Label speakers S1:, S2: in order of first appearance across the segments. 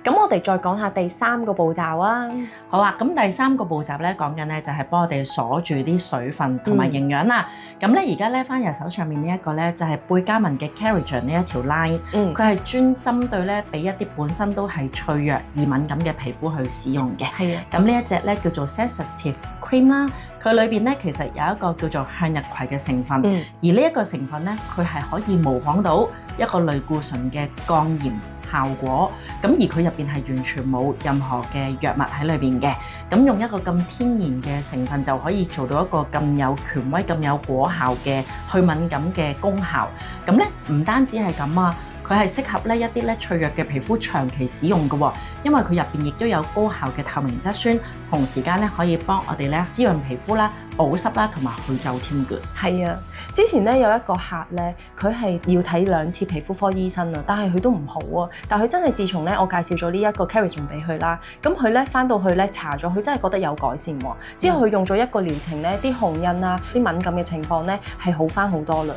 S1: 咁我哋再講下第3個步驟啊。
S2: 好啊，咁第3個步驟咧講緊咧就係幫我哋鎖住啲水分同埋營養啦。咁咧而家咧翻右手上面呢一個咧就係貝加文嘅 Keragen 呢一條 line，佢係專針對咧俾一啲本身都係脆弱易敏感嘅皮膚去使用嘅。
S1: 係啊，
S2: 咁呢一隻咧叫做 Sensitive Cream 啦，佢裏邊咧其實有一個叫做向日葵嘅成分，而呢一個成分咧佢係可以模仿到一個類固醇嘅降炎效果，咁而佢入邊係完全冇任何嘅藥物喺裏邊嘅，咁用一個咁天然嘅成分就可以做到一個咁有權威、咁有果效嘅去敏感嘅功效。咁咧唔單止係咁啊，佢係適合咧一啲咧脆弱嘅皮膚長期使用嘅喎，因為佢入邊亦都有高效嘅透明質酸，同時間咧可以幫我哋咧滋潤皮膚啦、保濕啦同埋去皺添嘅。
S1: 係啊，之前咧有一個客咧，佢係要睇2次皮膚科醫生啊，但係佢都唔好啊。但係佢真係自從咧我介紹咗呢一個 Keragen 俾佢啦，咁佢咧翻到去咧搽咗，佢真係覺得有改善喎。之後佢用咗一個療程咧，啲紅印啊、啲敏感嘅情況咧係好翻好多啦。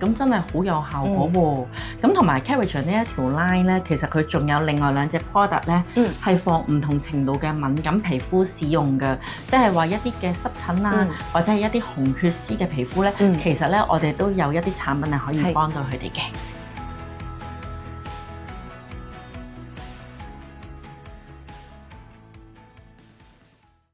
S2: 咁真係好有效果喎。咁同埋 Keragen 呢一條 line 咧，其實佢仲有另外2隻 product 咧，係放唔同程度嘅敏感皮膚使用嘅，即係話一啲嘅濕疹啊，或者係一啲紅血絲嘅皮膚咧，其實咧我哋都有一啲產品係可以幫到佢哋嘅。